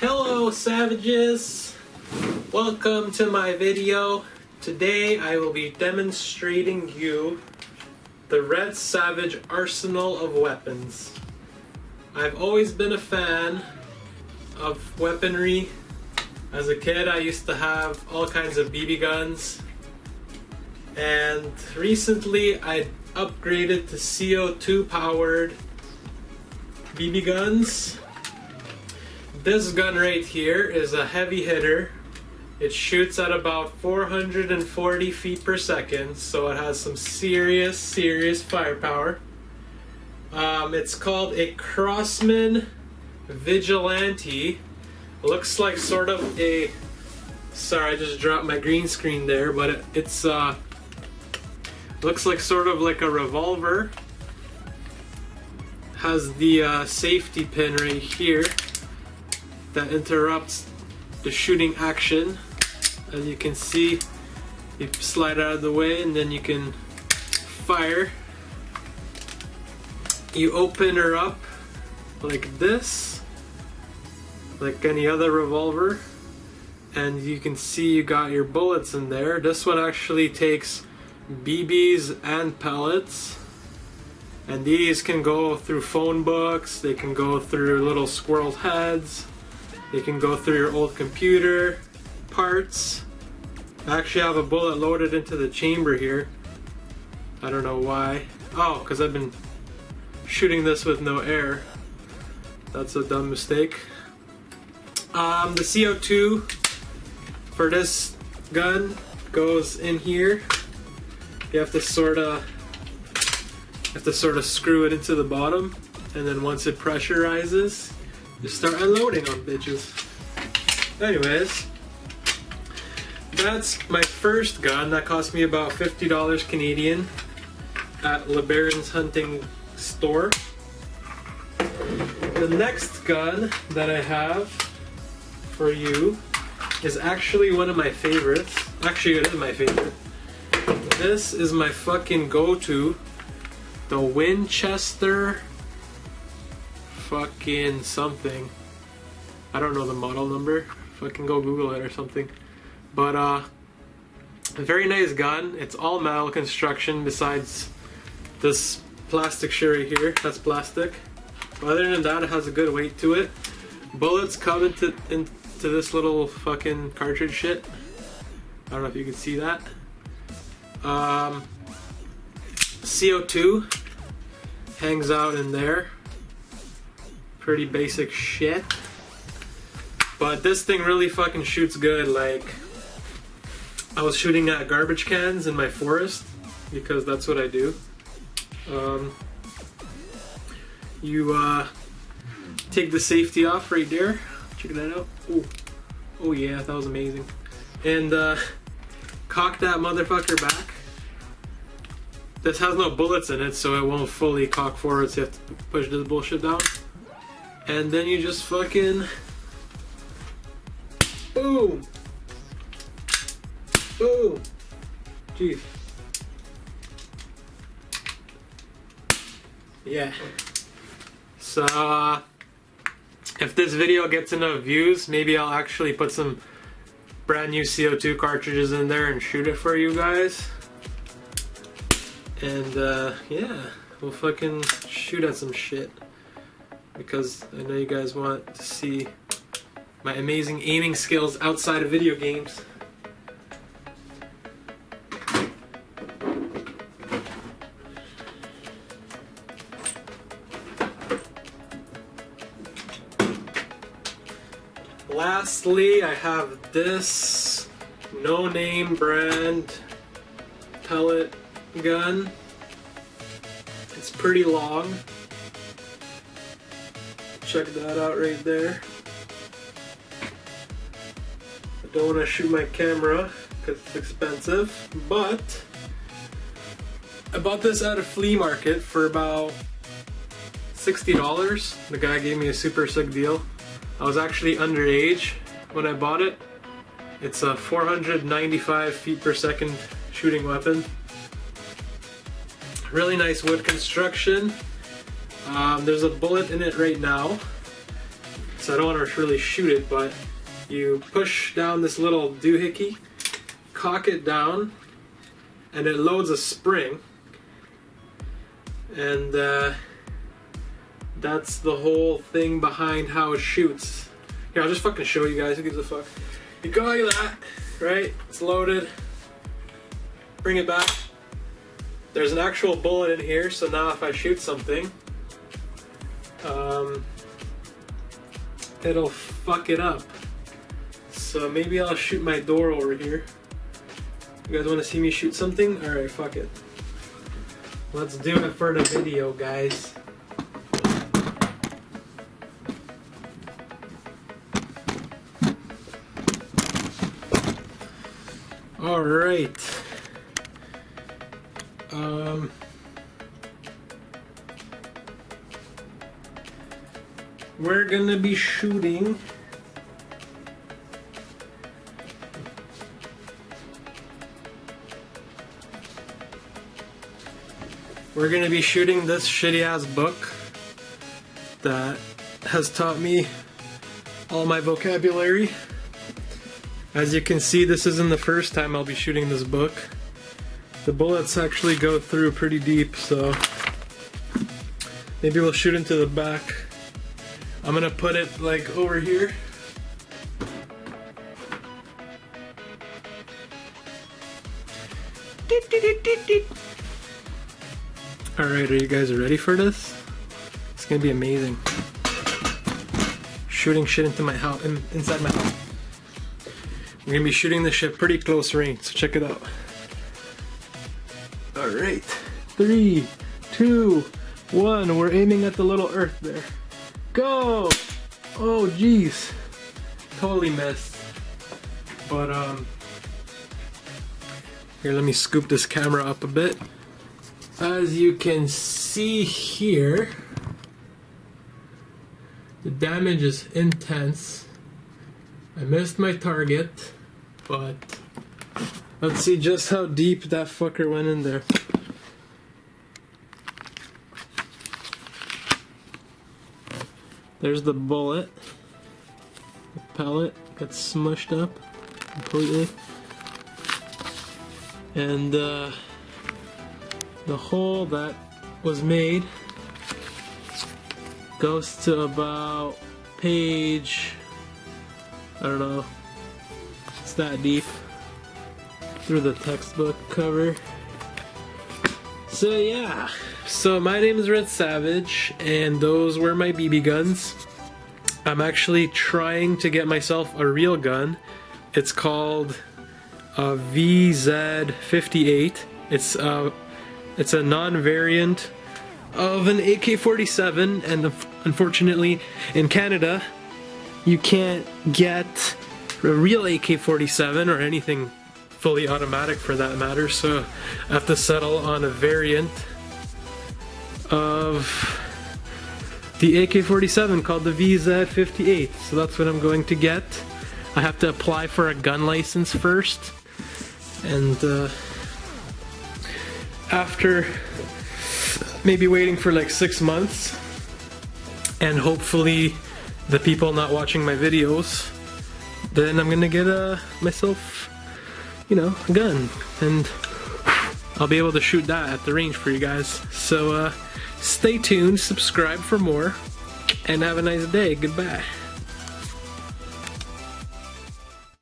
Hello savages, welcome to my video. Today I will be demonstrating you the REDSAVAGE arsenal of weapons. I've always been a fan of weaponry. As a kid I used to have all kinds of BB guns, and recently I upgraded to CO2 powered BB guns. This gun right here is a heavy hitter. It shoots at about 440 feet per second, so it has some serious firepower. It's called a Crossman Vigilante. Looks like sort of a... Sorry, I just dropped my green screen there, but it's looks like sort of like a revolver. Has the safety pin right here that interrupts the shooting action. As you can see, you slide out of the way and then you can fire. You open her up like this, like any other revolver, and you can see you got your bullets in there. This one actually takes BBs and pellets, and these can go through phone books, they can go through little squirrel heads, they can go through your old computer parts. I actually have a bullet loaded into the chamber here. I don't know why. Oh, because I've been shooting this with no air. That's a dumb mistake. The CO2 for this gun goes in here. You have to sort of screw it into the bottom, and then once it pressurizes, you start unloading on bitches. Anyways, that's my first gun. That cost me about $50 Canadian at LeBaron's Hunting Store. The next gun that I have for you is actually one of my favorites. Actually, it is my favorite. This is my fucking go-to. The Winchester fucking something. I don't know the model number. Fucking go Google it or something. But a very nice gun. It's all metal construction besides this plastic shit right here. That's plastic. But other than that, it has a good weight to it. Bullets come into this little fucking cartridge shit. I don't know if you can see that. CO2 hangs out in there. Pretty basic shit. But this thing really fucking shoots good. Like, I was shooting at garbage cans in my forest because that's what I do. You take the safety off right there. Check that out. Oh yeah, that was amazing. And cock that motherfucker back. This has no bullets in it, so it won't fully cock forward, so you have to push this bullshit down. And then you just fucking... Boom! Boom! Jeez. Yeah. So, if this video gets enough views, maybe I'll actually put some brand new CO2 cartridges in there and shoot it for you guys. And yeah, we'll fucking shoot at some shit, because I know you guys want to see my amazing aiming skills outside of video games. Lastly, I have this no-name brand pellet gun. It's pretty long. Check that out right there. I don't want to shoot my camera because it's expensive, but I bought this at a flea market for about $60. The guy gave me a super sick deal. I was actually underage when I bought it. It's a 495 feet per second shooting weapon. Really nice wood construction. There's a bullet in it right now, so I don't want to really shoot it, but you push down this little doohickey, cock it down, and it loads a spring, and that's the whole thing behind how it shoots. Here, I'll just fucking show you guys, who gives a fuck. You go like that, right? It's loaded. Bring it back. There's an actual bullet in here, so now if I shoot something, it'll fuck it up. So maybe I'll shoot my door over here. You guys want to see me shoot something? Alright, fuck it. Let's do it for the video, guys. Alright. We're gonna be shooting this shitty ass book that has taught me all my vocabulary. As you can see, this isn't the first time I'll be shooting this book. The bullets actually go through pretty deep, so maybe we'll shoot into the back. I'm gonna put it like over here. Alright, are you guys ready for this? It's gonna be amazing. Shooting shit into my house, inside my house. We're gonna be shooting this shit pretty close range, so check it out. Alright, 3, 2, 1. We're aiming at the little earth there. Go! Oh jeez. Totally missed. But here, let me scoop this camera up a bit. As you can see here, the damage is intense. I missed my target, but let's see just how deep that fucker went in there. There's the bullet. The pellet got smushed up completely. And the hole that was made goes to about page, I don't know, it's that deep through the textbook cover. So yeah, so my name is REDSAVAGE and those were my BB guns. I'm actually trying to get myself a real gun. It's called a VZ58. It's a non-variant of an AK-47, and unfortunately in Canada you can't get a real AK-47 or anything fully automatic for that matter, so I have to settle on a variant of the AK-47 called the VZ58. So that's what I'm going to get. I have to apply for a gun license first, and after maybe waiting for like 6 months, and hopefully the people not watching my videos, then I'm gonna get myself, you know, a gun, and I'll be able to shoot that at the range for you guys. So stay tuned, subscribe for more, and have a nice day. Goodbye.